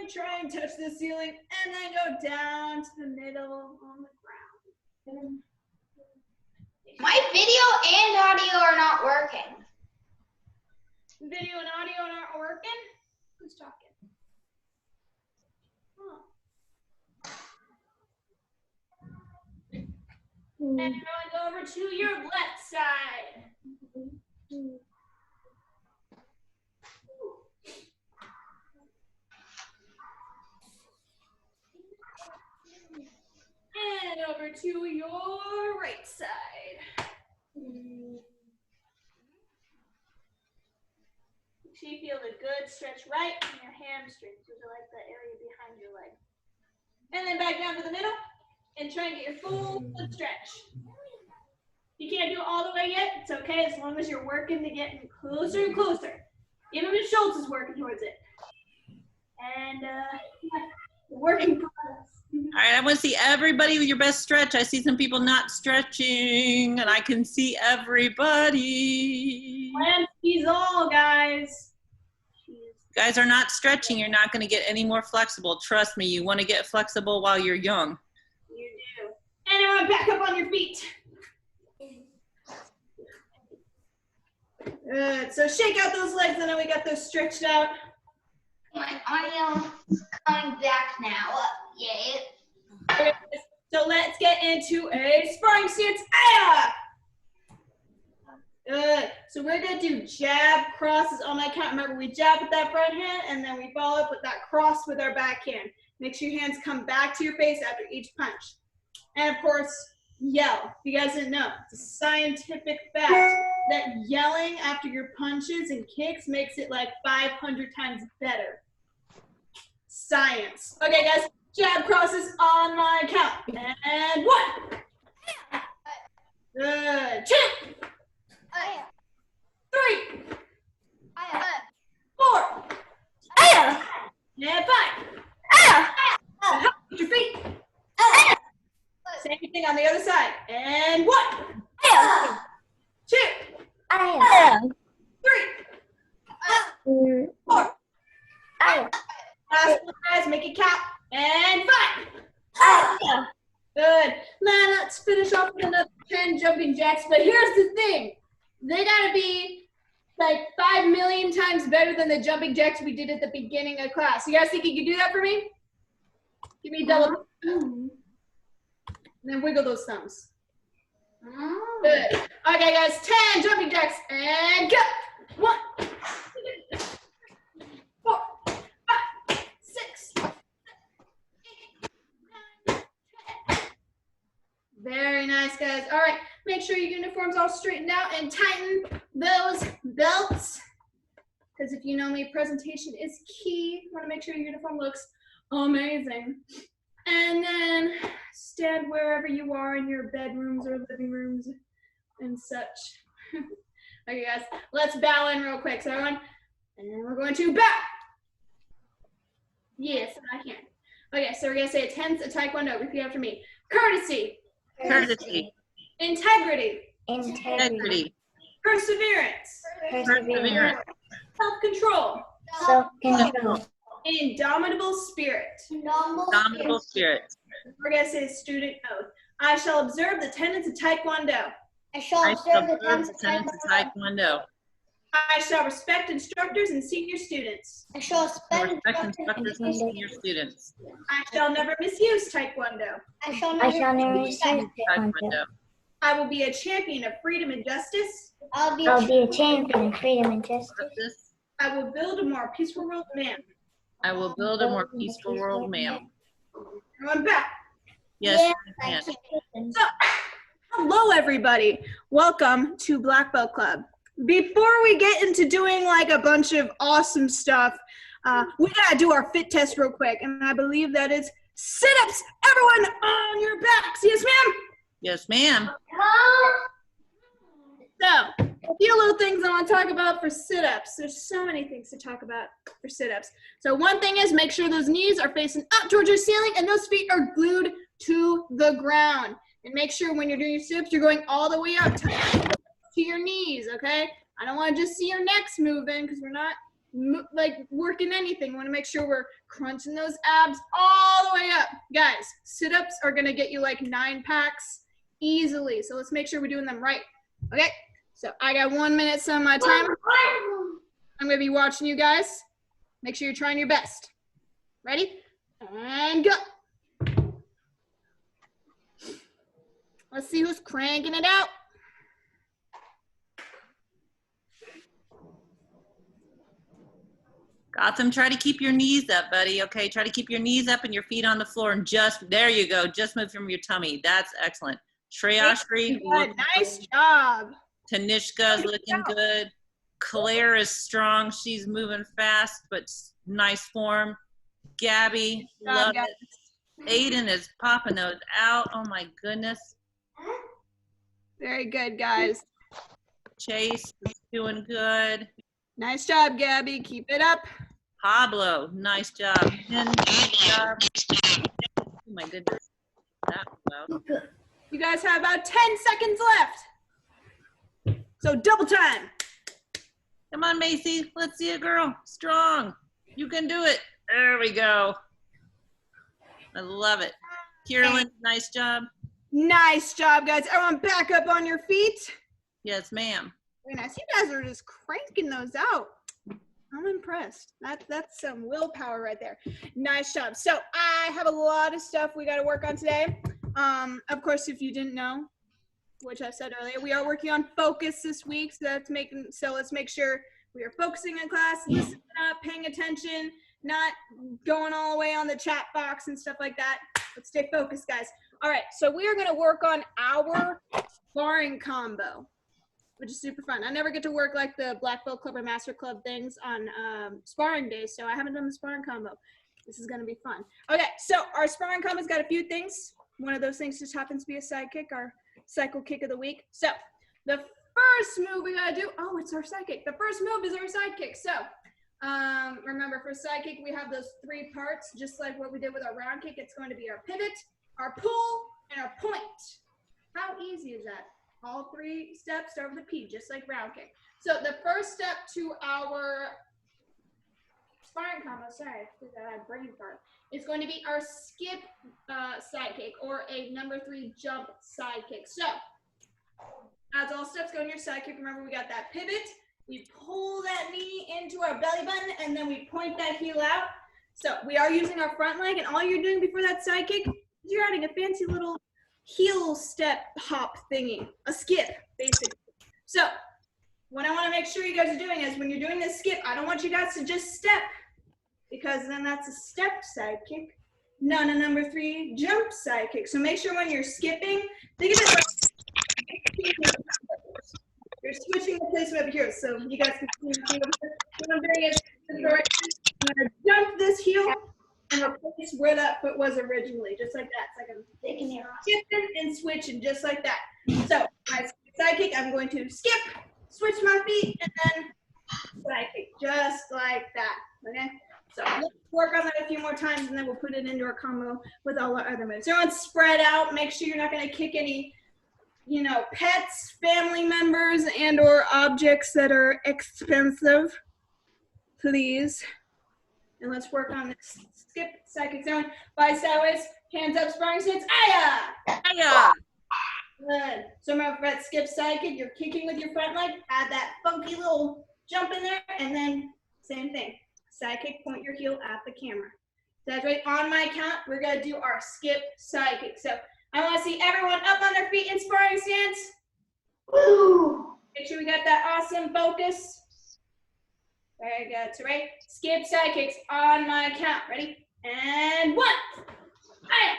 Try and touch the ceiling and then go down to the middle on the ground. My video and audio are not working. Video and audio aren't working? Who's talking? Oh. And you're going to go over to your left side. And over to your right side. Make sure you feel the good stretch right in your hamstrings, which are like the area behind your leg. And then back down to the middle and try and get your full foot stretch. You can't do it all the way yet, it's okay as long as you're working to get closer and closer. Even if Schultz is working towards it. And working progress. All right, I want to see everybody with your best stretch. I see some people not stretching, and I can see everybody. Lansky's all, guys. You guys are not stretching. You're not going to get any more flexible. Trust me, you want to get flexible while you're young. You do. And everyone back up on your feet. Good. So shake out those legs. I know we got those stretched out. My audio is coming back now. Yay. So let's get into a sparring stance. Good. So we're going to do jab crosses on my count. Remember, we jab with that front hand, and then we follow up with that cross with our back hand. Make sure your hands come back to your face after each punch. And, of course, yell. If you guys didn't know, it's a scientific fact that yelling after your punches and kicks makes it like 500 times better. Science. Okay, guys. Jab crosses on my count. And 1. Good. 2. 3. 4. And 5. Put your feet. Same thing on the other side. And 1. 2. 3. 4. Last one, guys. Make it count. And 5. Good. Now let's finish off with another 10 jumping jacks. But here's the thing. They gotta be like 5 million times better than the jumping jacks we did at the beginning of class. You guys think you can do that for me? Give me a double. And then wiggle those thumbs. Good. Okay, guys. 10 jumping jacks. And go. 1. 4. 5. 6. 8. 9. 10. Very nice, guys. All right. Make sure your uniform's all straightened out and tighten those belts. Because if you know me, presentation is key. You want to make sure your uniform looks amazing. And then stand wherever you are in your bedrooms or living rooms and such. Okay, guys, let's bow in real quick. So everyone, and we're going to bow. Yes, I can. Okay, so we're going to say a tense, a taekwondo. Repeat after me. Courtesy. Courtesy. Integrity. Integrity. Perseverance. Perseverance. Self-control. Self-control. Indomitable spirit. Indomitable spirit. We're going to say student oath. I shall observe the tenets of Taekwondo. I shall I shall observe the observe the tenets of Taekwondo. I shall respect instructors and senior students. I shall I respect respect instructors and senior students. I shall never misuse Taekwondo. I shall never respect Taekwondo. I will be a champion of freedom and justice. I'll be a champion of freedom and justice. I will build a more peaceful world, ma'am. I will build a more peaceful world, ma'am. Everyone back. Yes, I you can. So, hello everybody. Welcome to Black Belt Club. Before we get into doing like a bunch of awesome stuff, we gotta do our fit test real quick, and I believe that is sit-ups. Everyone on your backs. Yes, ma'am. Yes, ma'am. So, a few little things I want to talk about for sit-ups. There's so many things to talk about for sit-ups. So one thing is make sure those knees are facing up towards your ceiling and those feet are glued to the ground. And make sure when you're doing your sit-ups, you're going all the way up to your knees, okay? I don't want to just see your necks moving because we're not like working anything. We want to make sure we're crunching those abs all the way up. Guys, sit-ups are going to get you like 9 packs easily. So let's make sure we're doing them right. Okay? So I got 1 minute some of my time. I'm going to be watching you guys. Make sure you're trying your best. Ready? And go. Let's see who's cranking it out. Gotham, try to keep your knees up, buddy. Okay, try to keep your knees up and your feet on the floor and just, there you go. Just move from your tummy. That's excellent. Shreyashri, nice job. Tanishka's looking good. Claire is strong. She's moving fast, but nice form. Gabby, love it. Aiden is popping those out. Oh my goodness. Very good, guys. Chase is doing good. Nice job, Gabby. Keep it up. Pablo, nice job. Nice job. Oh my goodness. That was loud. You guys have about 10 seconds left. So double time. Come on, Macy. Let's see a girl. Strong. You can do it. There we go. I love it. Carolyn, nice job. Nice job, guys. Everyone back up on your feet. Yes, ma'am. Very nice. You guys are just cranking those out. I'm impressed. That's some willpower right there. Nice job. So I have a lot of stuff we got to work on today. Of course, if you didn't know, which I said earlier, we are working on focus this week. So let's make sure we are focusing in class, listening up, paying attention, not going all the way on the chat box and stuff like that. Let's stay focused, guys. All right, so we are going to work on our sparring combo, which is super fun. I never get to work like the Black Belt Club or Master Club things on sparring days, so I haven't done the sparring combo. This is going to be fun. Okay, so our sparring combo's got a few things. One of those things just happens to be a side kick, our cycle kick of the week. So the first move we got to do, oh, it's our side kick. The first move is our side kick. So remember, for side kick, we have those 3 parts, just like what we did with our round kick. It's going to be our pivot, our pull, and our point. How easy is that? All 3 steps start with a P, just like round kick. So the first step to our sparring combo, sorry, I had brain fart, is going to be our skip side kick, or a number 3 jump side kick. So as all steps go in your side kick, remember we got that pivot, we pull that knee into our belly button, and then we point that heel out. So we are using our front leg, and all you're doing before that side kick is you're adding a fancy little heel step hop thingy, a skip, basically. So what I want to make sure you guys are doing is when you're doing this skip, I don't want you guys to just step, because then that's a step side kick, not a number 3 jump side kick. So make sure when you're skipping, think of it like you're switching the placement over here. So you guys can see what I'm doing is I'm going to jump this heel and replace where that foot was originally, just like that. It's like I'm taking it, skipping and switching, just like that. So my side kick, I'm going to skip, switch my feet, and then side kick, just like that. Okay. So let's work on that a few more times, and then we'll put it into our combo with all our other moves. Everyone spread out. Make sure you're not going to kick any, pets, family members, and or objects that are expensive, please. And let's work on this skip side kick. Everyone, body sideways, hands up, sparring stance. Aya! Aya! Good. So remember, for that skip side kick, you're kicking with your front leg. Add that funky little jump in there, and then same thing. Side kick, point your heel at the camera. That's right. On my count, we're going to do our skip side kick. So I want to see everyone up on their feet in sparring stance. Woo! Make sure we got that awesome focus. Very good. So right, skip side kicks on my count. Ready? And 1. Hi.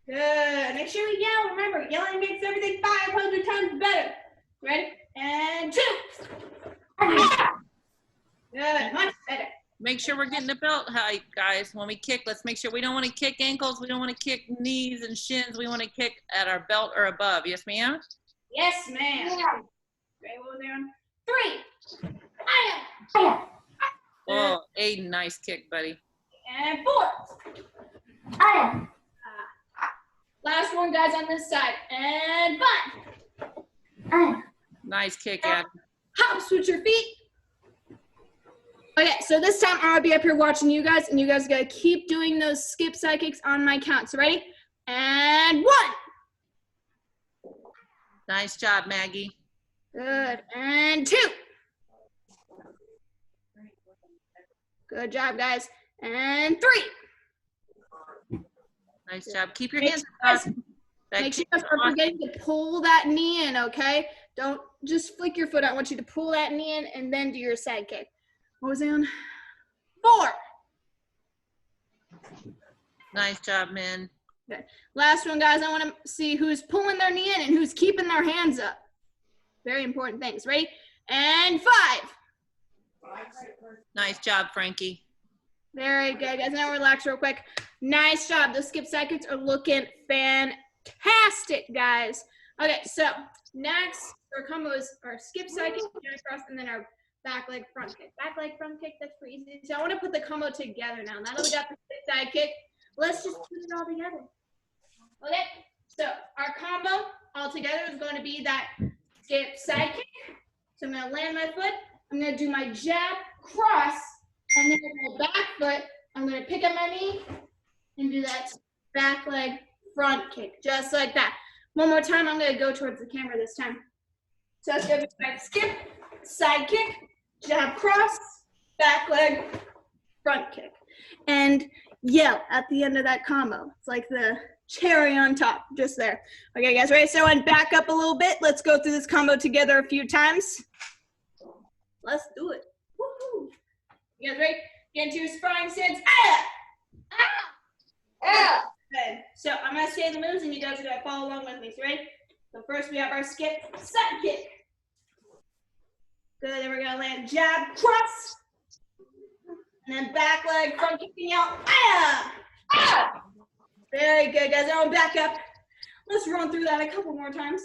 Good. Make sure you yell. Remember, yelling makes everything 500 times better. Ready? And 2. Good. Much better. make sure we're getting the belt height, guys. When we kick, let's make sure we don't want to kick ankles. We don't want to kick knees and shins. We want to kick at our belt or above. Yes, ma'am? Yes, ma'am. Okay, what was I on? 3. Oh, Aiden, nice kick, buddy. And 4. Last one, guys, on this side. And 5. Nice kick, Adam. Hop, switch your feet. Okay, so this time I'll be up here watching you guys, and you guys gotta keep doing those skip side kicks on my count. So ready? And 1. Nice job, Maggie. Good. And 2. Good job, guys. And 3. Nice job. Keep your hands up. Make sure you guys are forgetting to pull that knee in, okay? Don't just flick your foot out. I want you to pull that knee in and then do your side kick. What was I on? 4. Nice job, man. Okay. Last one, guys. I want to see who's pulling their knee in and who's keeping their hands up. Very important things. Ready? And 5. Nice job, Frankie. Very good, guys. Now relax real quick. Nice job. Those skip side kicks are looking fantastic, guys. Okay, so next our combo is our skip side kick, cross, and then our back leg front kick. Back leg front kick, that's pretty easy. So I want to put the combo together now. Now that we got the skip side kick, let's just put it all together. Okay, so our combo all together is going to be that skip side kick. So I'm going to land my foot. I'm going to do my jab, cross, and then with my back foot, I'm going to pick up my knee and do that back leg front kick, just like that. One more time, I'm going to go towards the camera this time. So that's going to be my skip, side kick, jab, cross, back leg, front kick. And yell at the end of that combo. It's like the cherry on top, just there. Okay, guys, ready? So and back up a little bit. Let's go through this combo together a few times. Let's do it. Woohoo! You guys ready? Get into your sparring stance. Good. So I'm gonna say the moves, and you guys are gonna follow along with me. So ready? So first we have our skip side kick. Good. Then we're gonna land jab, cross, and then back leg front kicking out. Very good, guys. Now back up. Let's run through that a couple more times.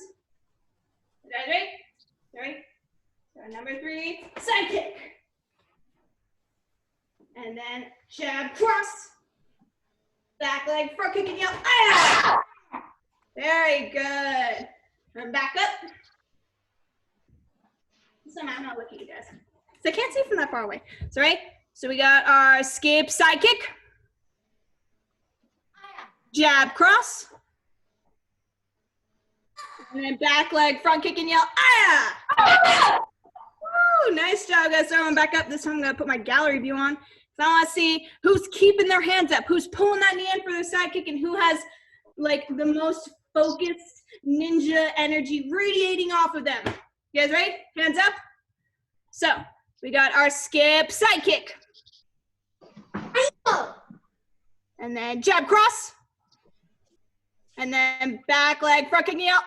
You guys ready? Ready? So number 3, side kick. And then jab, cross. Back leg, front kicking out. Very good. And back up. Somehow I'm not looking at you guys. So I can't see from that far away. So right? So we got our skip side kick. Jab, cross. And then back leg, front kick and yell, Woo, nice job, guys. So I'm back up. This time I'm going to put my gallery view on. So I want to see who's keeping their hands up, who's pulling that knee in for their side kick, and who has, like, the most focused ninja energy radiating off of them. You guys ready? Hands up. So we got our skip side kick. And then jab, cross. And then back leg, front kick, yell,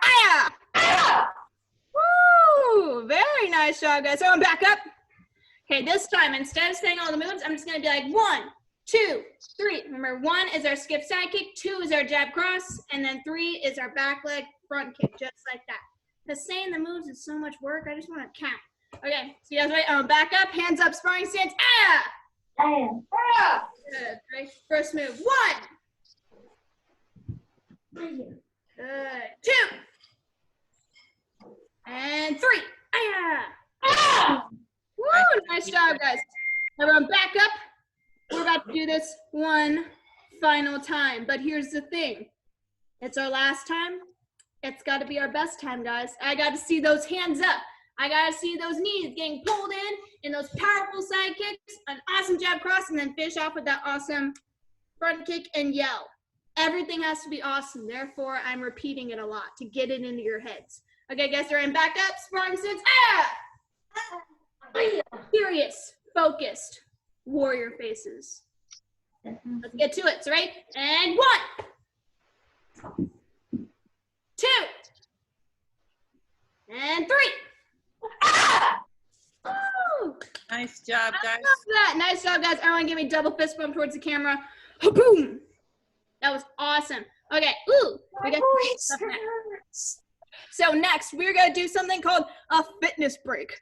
Woo! Very nice job, guys. So I'm back up. Okay, this time, instead of saying all the moves, I'm just going to be like 1, 2, 3. Remember, 1 is our skip side kick, 2 is our jab cross, and then 3 is our back leg front kick, just like that. Because saying the moves is so much work, I just want to count. Okay, so you guys ready? Back up, hands up, sparring stance. Good. Right? First move, 1. Good. 2. And 3. Woo! Nice job, guys. Everyone back up. We're about to do this one final time. But here's the thing. It's our last time. It's got to be our best time, guys. I got to see those hands up. I got to see those knees getting pulled in those powerful side kicks, an awesome jab cross, and then finish off with that awesome front kick and yell. Everything has to be awesome. Therefore, I'm repeating it a lot to get it into your heads. Okay, guys, they're in back up, sparring stance. Serious, focused, warrior faces. Let's get to it. So, right? And 1, 2, and 3. Woo! Nice job, guys. Love that. Nice job, guys. Everyone give me a double fist bump towards the camera. Boom! That was awesome. Okay. Ooh, we got stuff next. So next, we're going to do something called a fitness break.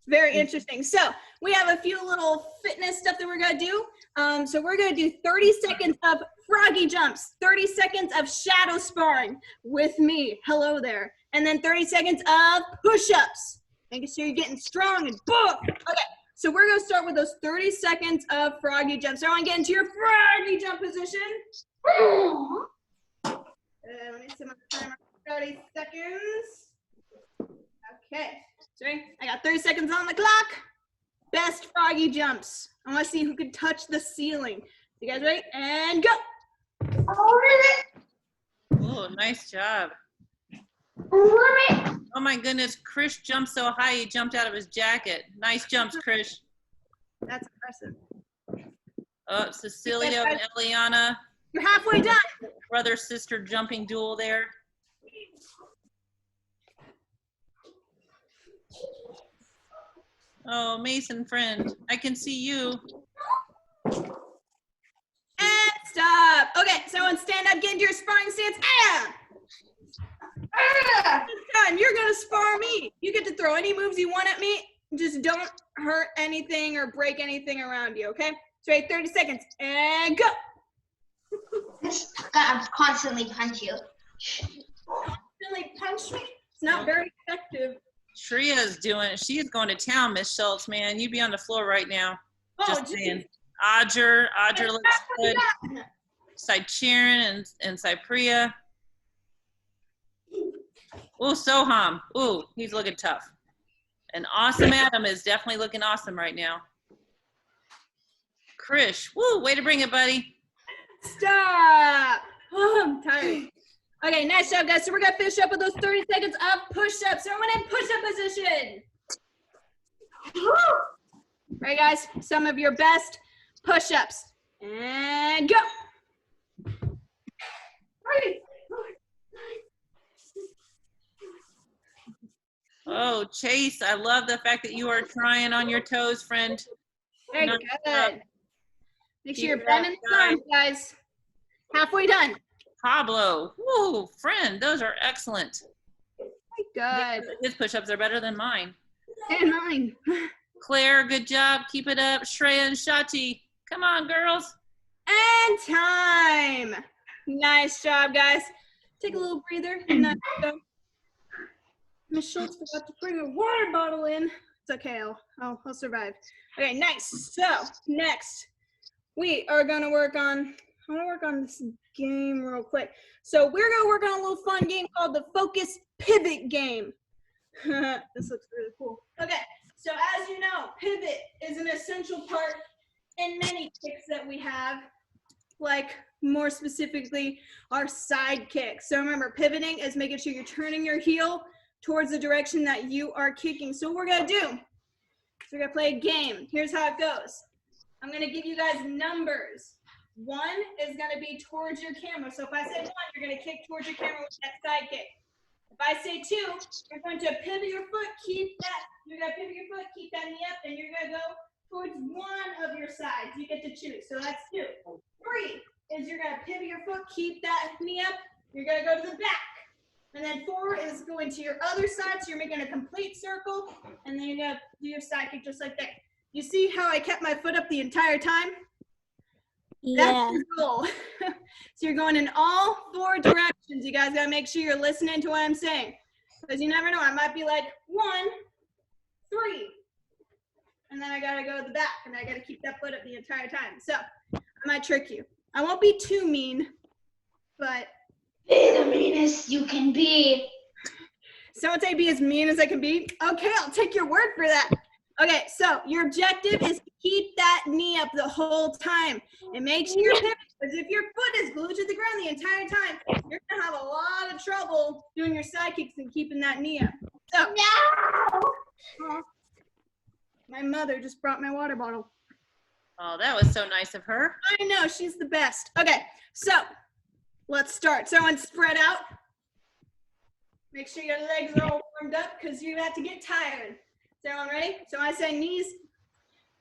Very interesting. So we have a few little fitness stuff that we're going to do. So we're going to do 30 seconds of froggy jumps, 30 seconds of shadow sparring with me. Hello there. And then 30 seconds of push-ups. Making sure you're getting strong and boom. Okay. So we're going to start with those 30 seconds of froggy jumps. So I want to get into your froggy jump position. Let me set my timer. 30 seconds. Okay. Sorry. I got 30 seconds on the clock. Best froggy jumps. I want to see who can touch the ceiling. You guys ready? And go. Oh, nice job. Oh my goodness, Chris jumped so high he jumped out of his jacket. Nice jumps, Chris. That's impressive. Oh, Cecilia and Eliana, You're halfway done. brother-sister jumping duel there. Oh, Mason friend, I can see you. And stop. Okay, so everyone stand up, get into your sparring stance. This time, you're gonna spar me. You get to throw any moves you want at me. Just don't hurt anything or break anything around you, okay? So wait, 30 seconds, and go. God, constantly punch you. Really punch me? It's not very effective. Shreya's doing it. She is going to town, Miss Schultz, man. You'd be on the floor right now. Just geez. saying. Audra looks good. Sychirin and Cypria. Ooh, Soham. Ooh, he's looking tough. And Awesome Adam is definitely looking awesome right now. Krish, woo, way to bring it, buddy. Stop. Oh, I'm tired. Okay, nice job, guys. So we're going to finish up with those 30 seconds of push-ups. So everyone in push-up position. All right, guys, some of your best push-ups. And go. Oh, Chase, I love the fact that you are trying on your toes, friend. Very Nice good. job. Make sure Keep you're it up, bending the arms, guys. Halfway done. Pablo, woo, friend, those are excellent. Good. His push-ups are better than mine. And mine. Claire, good job. Keep it up. Shreya and Shati, come on, girls. And time. Nice job, guys. Take a little breather. Nice job. Miss Schultz forgot to bring her water bottle in. It's okay, I'll survive. Okay, nice. So next, we are gonna work on. I want to work on this game real quick. So we're gonna work on a little fun game called the Focus Pivot game. This looks really cool. Okay, so as you know, pivot is an essential part in many kicks that we have, like more specifically our side kicks. So remember, pivoting is making sure you're turning your heel towards the direction that you are kicking. So what we're gonna do, so we're gonna play a game. Here's how it goes. I'm gonna give you guys numbers. 1 is gonna be towards your camera. So if I say 1, you're gonna kick towards your camera with that side kick. If I say 2, you're going to pivot your foot, you're gonna pivot your foot, keep that knee up, and you're gonna go towards one of your sides. You get to choose. So that's 2. 3 is you're gonna pivot your foot, keep that knee up, you're gonna go to the back. And then 4 is going to your other side, so you're making a complete circle, and then you're gonna do your side kick just like that. You see how I kept my foot up the entire time? That's Yeah. the goal. So you're going in all 4 directions. You guys gotta make sure you're listening to what I'm saying, because you never know. I might be like 1, 3, and then I gotta go to the back, and I gotta keep that foot up the entire time. So I might trick you. I won't be too mean, but Be the meanest you can be. someone say be as mean as I can be. Okay, I'll take your word for that. Okay, so your objective is to keep that knee up the whole time and make sure you're pivoting, because if your foot is glued to the ground the entire time, you're gonna have a lot of trouble doing your side kicks and keeping that knee up. So, No. my mother just brought my water bottle. Oh, that was so nice of her. I know, she's the best. Okay, so let's start. So everyone spread out. Make sure your legs are all warmed up because you're about to get tired. Is everyone ready? So when I say knees,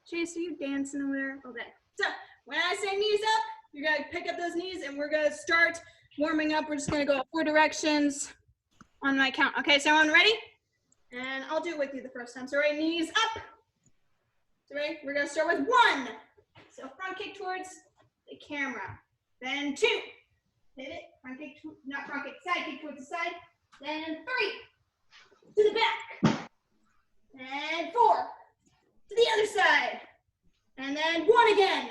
Chase, are you dancing over there? Okay. So when I say knees up, you're gonna pick up those knees and we're gonna start warming up. We're just gonna go 4 directions on my count. Okay, so everyone ready? And I'll do it with you the first time. So ready, knees up. So ready, we're gonna start with 1. So front kick towards the camera. Then 2. Hit it, front kick, not front kick, side kick towards the side. Then 3, to the back. And 4, to the other side. And then 1 again,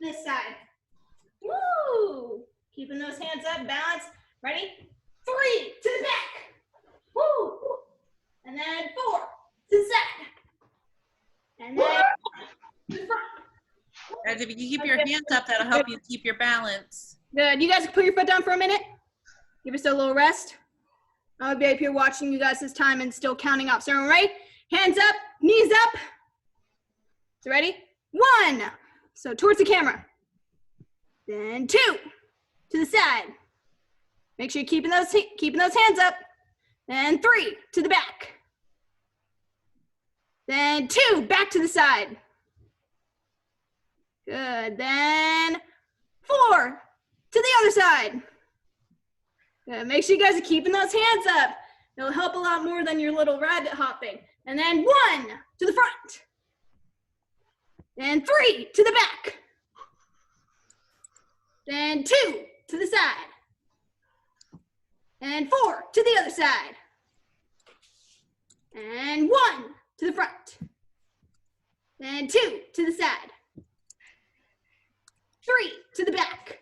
this side. Woo! Keeping those hands up, balance. Ready? 3, to the back. Woo! And then 4, to the side. And then to the front. Guys, if you keep your hands up, that'll help you keep your balance. Good. You guys put your foot down for a minute. Give us a little rest. I'll be up here watching you guys this time and still counting up. So everyone ready? Hands up, knees up. So ready? 1. So towards the camera. Then 2, to the side. Make sure you're keeping those hands up. Then 3, to the back. Then 2, back to the side. Good. Then 4, to the other side. Good. Make sure you guys are keeping those hands up. It'll help a lot more than your little rabbit hopping. And then 1, to the front. Then 3, to the back. Then 2, to the side. And 4, to the other side. And 1, to the front. Then 2, to the side. 3, to the back.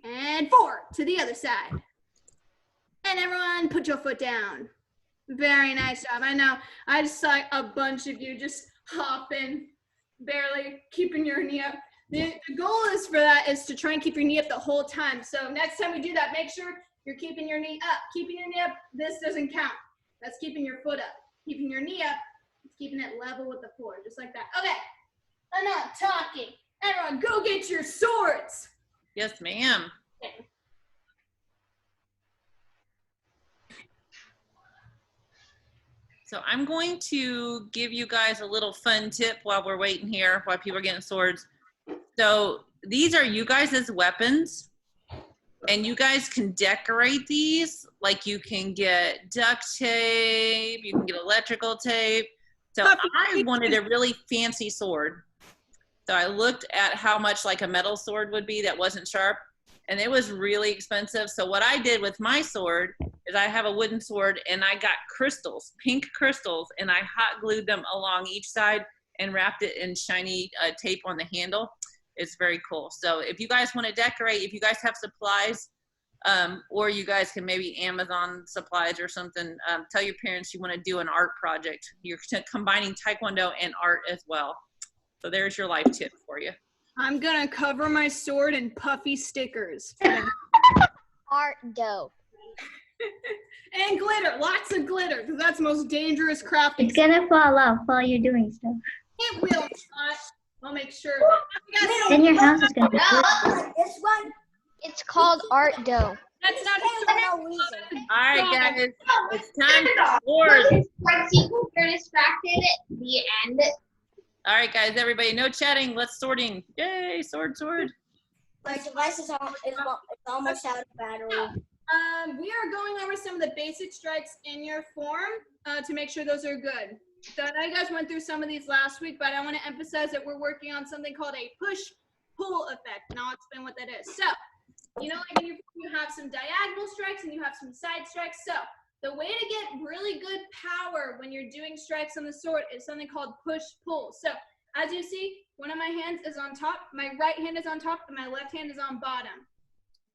And 4, to the other side. And everyone put your foot down. Very nice job. I know, I just saw a bunch of you just hopping, barely keeping your knee up. The goal is for that is to try and keep your knee up the whole time. So next time we do that, make sure you're keeping your knee up. Keeping your knee up, this doesn't count. That's keeping your foot up. Keeping your knee up, it's keeping it level with the floor, just like that. Okay, enough talking. Everyone, go get your swords. Yes, ma'am. Okay. So I'm going to give you guys a little fun tip while we're waiting here, while people are getting swords. So these are you guys as weapons, and you guys can decorate these. Like you can get duct tape, you can get electrical tape. So I wanted a really fancy sword. So I looked at how much like a metal sword would be that wasn't sharp, and it was really expensive. So what I did with my sword is I have a wooden sword and I got crystals, pink crystals, and I hot glued them along each side and wrapped it in shiny tape on the handle. It's very cool. So if you guys want to decorate, if you guys have supplies, or you guys can maybe Amazon supplies or something, tell your parents you want to do an art project. You're combining Taekwondo and art as well. So there's your life tip for you. I'm gonna cover my sword in puffy stickers. Art dough. And glitter, lots of glitter, because that's the most dangerous crafting. It's gonna fall off while you're doing stuff. It will not. I'll make sure. Then your house is gonna be No, This one, It's called art dough. That's not for no reason. All right, guys, it's time for swords. when people are distracted, the end. All right, guys, everybody, no chatting. Let's sorting. Yay, sword, sword. My device is almost out of battery. We are going over some of the basic strikes in your form to make sure those are good. So I know you guys went through some of these last week, but I want to emphasize that we're working on something called a push-pull effect, and I'll explain what that is. So, you know, like in your form, you have some diagonal strikes and you have some side strikes. So the way to get really good power when you're doing strikes on the sword is something called push-pull. So as you see, one of my hands is on top, my right hand is on top, and my left hand is on bottom.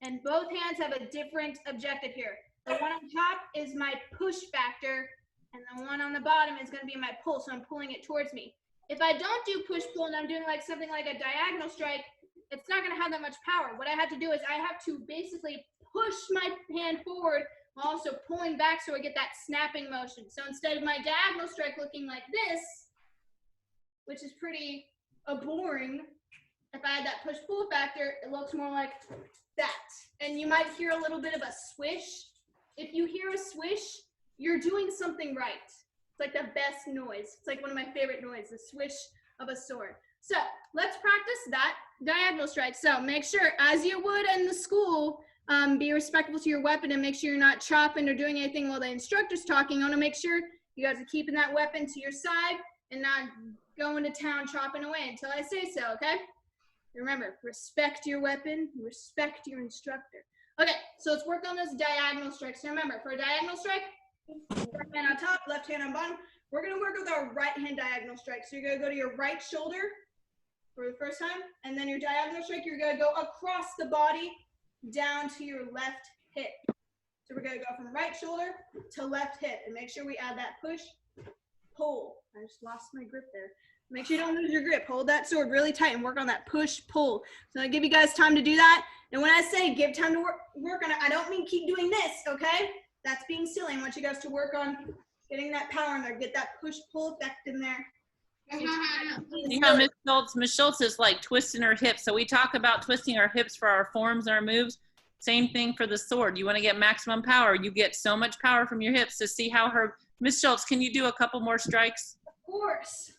And both hands have a different objective here. The one on top is my push factor, and the one on the bottom is going to be my pull, so I'm pulling it towards me. If I don't do push-pull and I'm doing like something like a diagonal strike, it's not going to have that much power. What I have to do is I have to basically push my hand forward while also pulling back so I get that snapping motion. So instead of my diagonal strike looking like this, which is pretty boring, if I had that push-pull factor, it looks more like that. And you might hear a little bit of a swish. If you hear a swish, you're doing something right. It's like the best noise. It's like one of my favorite noises, the swish of a sword. So let's practice that diagonal strike. So make sure, as you would in the school, be respectful to your weapon and make sure you're not chopping or doing anything while the instructor's talking. I want to make sure you guys are keeping that weapon to your side and not going to town chopping away until I say so, okay? Remember, respect your weapon, respect your instructor. Okay, so let's work on those diagonal strikes. So remember, for a diagonal strike, right hand on top, left hand on bottom. We're gonna work with our right hand diagonal strike. So you're gonna go to your right shoulder for the first time, and then your diagonal strike, you're gonna go across the body down to your left hip. So we're gonna go from right shoulder to left hip, and make sure we add that push, pull. I just lost my grip there. Make sure you don't lose your grip. Hold that sword really tight and work on that push, pull. So I give you guys time to do that. And when I say give time to work on it, I don't mean keep doing this, okay? That's being silly. I want you guys to work on getting that power in there, get that push-pull effect in there. See how Miss Schultz is like twisting her hips. So we talk about twisting our hips for our forms and our moves. Same thing for the sword. You want to get maximum power. You get so much power from your hips. To see how Miss Schultz, can you do a couple more strikes? Of course.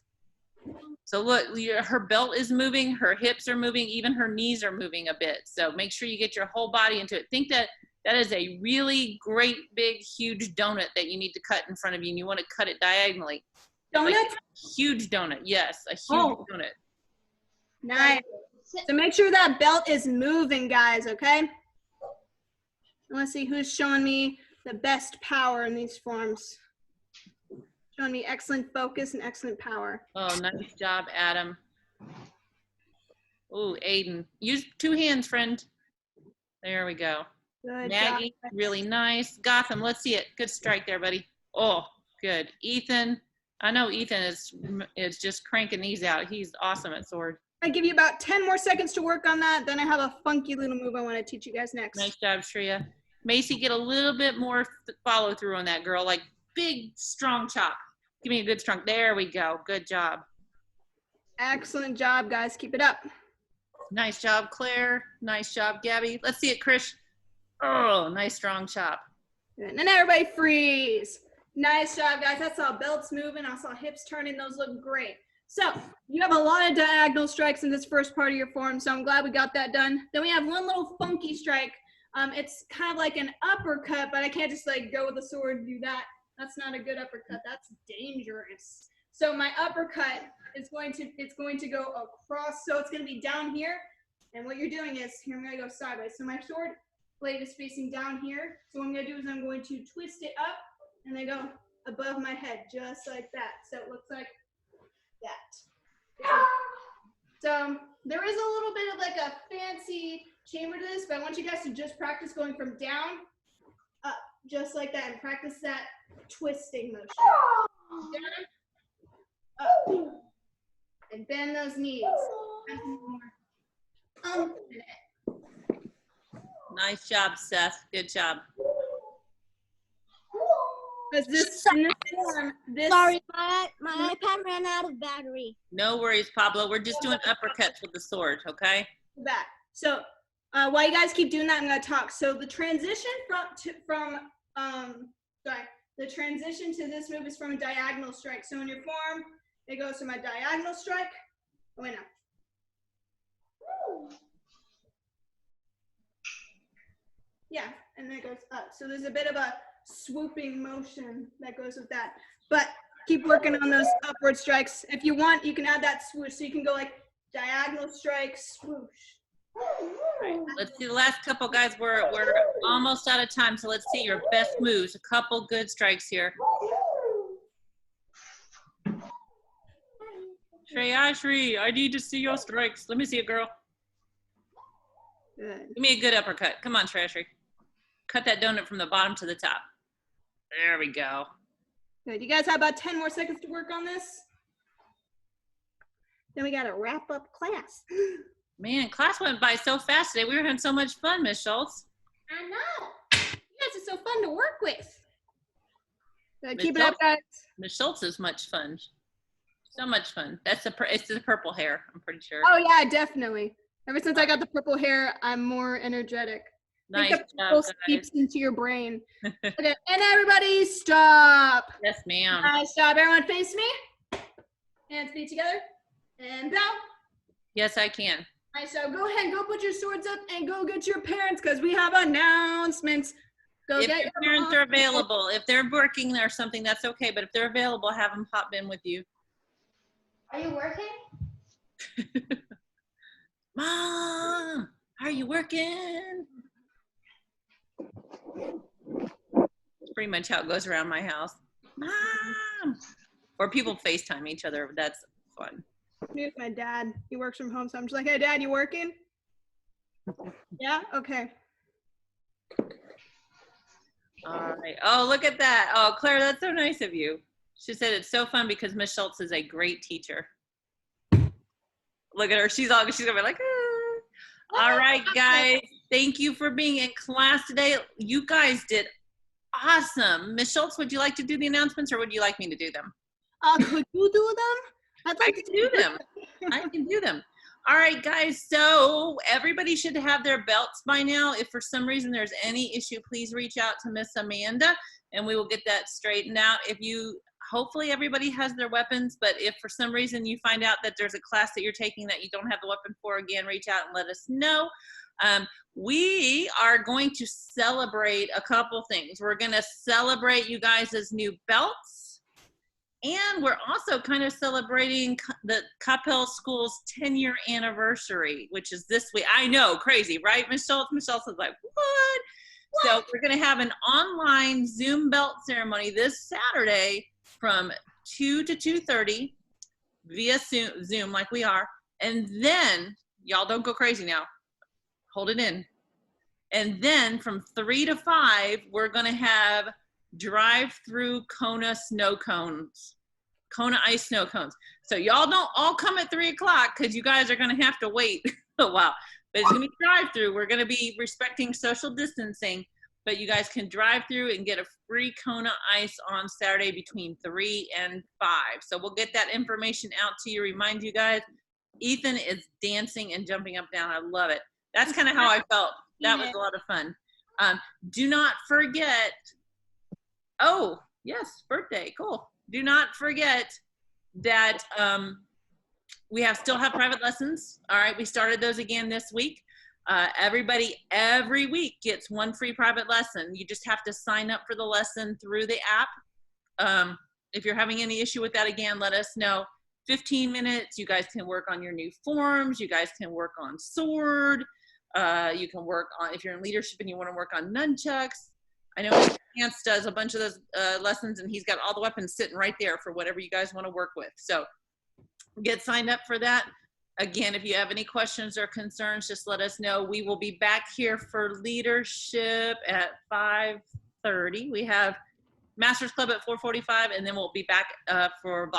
So look, her belt is moving, her hips are moving, even her knees are moving a bit. So make sure you get your whole body into it. Think that is a really great, big, huge donut that you need to cut in front of you, and you want to cut it diagonally. Donut? Like huge donut, yes, a huge donut. Nice. So make sure that belt is moving, guys, okay? Let's see who's showing me the best power in these forms. Showing me excellent focus and excellent power. Oh, nice job, Adam. Oh, Aiden. Use two hands, friend. There we go. Good Maggie, job. really nice. Gotham, let's see it. Good strike there, buddy. Oh, good. Ethan, I know Ethan is just cranking these out. He's awesome at sword. I give you about 10 more seconds to work on that. Then I have a funky little move I want to teach you guys next. Nice job, Shreya. Macy, get a little bit more follow through on that, girl. Like big, strong chop. Give me a good strong. There we go. Good job. Excellent job, guys. Keep it up. Nice job, Claire. Nice job, Gabby. Let's see it, Krish. Oh, nice strong chop. Good. And everybody freeze. Nice job, guys. I saw belts moving. I saw hips turning. Those look great. So you have a lot of diagonal strikes in this first part of your form, so I'm glad we got that done. Then we have one little funky strike. It's kind of like an uppercut, but I can't just like go with the sword and do that. That's not a good uppercut. That's dangerous. So my uppercut is going to go across. So it's going to be down here. And what you're doing is, here I'm going to go sideways. So my sword blade is facing down here. So what I'm going to do is I'm going to twist it up and then go above my head, just like that. So it looks like that. So there is a little bit of like a fancy chamber to this, but I want you guys to just practice going from down up, just like that, and practice that twisting motion. Down, up, and bend those knees. Nice job, Seth. Good job. Because this form, Sorry, my iPad ran out of battery. No worries, Pablo. We're just doing uppercuts with the sword, okay? back. So while you guys keep doing that, I'm going to talk. So the transition the transition to this move is from a diagonal strike. So in your form, it goes from a diagonal strike. Oh, wait, no. Yeah, and then it goes up. So there's a bit of a swooping motion that goes with that. But keep working on those upward strikes. If you want, you can add that swoosh. So you can go like diagonal strike, swoosh. Right. Let's see the last couple, guys. We're almost out of time, so let's see your best moves. A couple good strikes here. Shreyashri, I need to see your strikes. Let me see it, girl. Good. Give me a good uppercut. Come on, Shreyashri. Cut that donut from the bottom to the top. There we go. Good. You guys have about 10 more seconds to work on this. Then we got to wrap up class. Man, class went by so fast today. We were having so much fun, Miss Schultz. I know. You guys are so fun to work with. Good. Miss Keep it up, guys. Miss Schultz is much fun. So much fun. It's the purple hair, I'm pretty sure. Oh, yeah, definitely. Ever since I got the purple hair, I'm more energetic. Nice Makeup job, seeps guys. into your brain. Okay, and everybody stop. Yes, ma'am. Stop. Everyone face me. Hands feet together. And bow. Yes, I can. All right, so go ahead, go put your swords up and go get your parents because we have announcements. Go If get your parents are available, if they're working or something, that's okay. But if they're available, have them pop in with you. Are you working? Mom, are you working? It's pretty much how it goes around my house. Mom. Or people FaceTime each other. That's fun. Here's my dad. He works from home, so I'm just like, hey, Dad, you working? Yeah? Okay. All right. Oh, look at that. Oh, Claire, that's so nice of you. She said it's so fun because Miss Schultz is a great teacher. Look at her. She's gonna be like, ah. All right, guys. Thank you for being in class today. You guys did awesome. Miss Schultz, would you like to do the announcements or would you like me to do them? Could you do them? I'd I like can to do them. I can do them. All right, guys. So everybody should have their belts by now. If for some reason there's any issue, please reach out to Miss Amanda and we will get that straightened out. Hopefully everybody has their weapons, but if for some reason you find out that there's a class that you're taking that you don't have the weapon for, again, reach out and let us know. We are going to celebrate a couple things. We're going to celebrate you guys' new belts. And we're also kind of celebrating the Capel School's 10-year anniversary, which is this week. I know, crazy, right, Miss Schultz? Miss Schultz was like, what? So we're going to have an online Zoom belt ceremony this Saturday from 2 to 2:30 via Zoom like we are. And then, y'all don't go crazy now. Hold it in. And then from 3 to 5, we're going to have drive-through Kona snow cones, Kona ice snow cones. So y'all don't all come at 3 o'clock because you guys are going to have to wait a while. But it's going to be drive-through. We're going to be respecting social distancing, but you guys can drive through and get a free Kona ice on Saturday between 3 and 5. So we'll get that information out to you, remind you guys. Ethan is dancing and jumping up and down. I love it. That's kind of how I felt. That was a lot of fun. Do not forget, oh, yes, birthday, cool. Do not forget that we still have private lessons. All right, we started those again this week. Everybody every week gets one free private lesson. You just have to sign up for the lesson through the app. If you're having any issue with that, again, let us know. 15 minutes, you guys can work on your new forms. You guys can work on sword. You can work on, if you're in leadership and you want to work on nunchucks. I know Chance does a bunch of those lessons and he's got all the weapons sitting right there for whatever you guys want to work with. So get signed up for that. Again, if you have any questions or concerns, just let us know. We will be back here for leadership at 5:30. We have Masters Club at 4:45, and then we'll be back for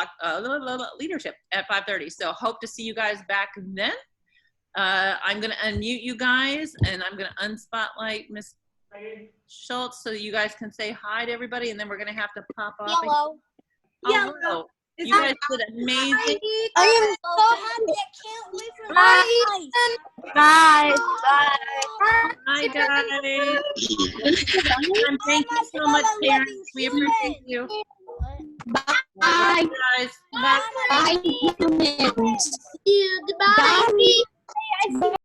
leadership at 5:30. So hope to see you guys back then. I'm going to unmute you guys, and I'm going to unspotlight Miss Schultz so that you guys can say hi to everybody, and then we're going to have to pop off. Yellow. Yellow. Hello. You guys did amazing. I am so happy. I can't wait for my Hi, guys. And thank you so much, parents. We appreciate you. Bye, guys. Bye. Bye, humans. See you. Goodbye. Bye.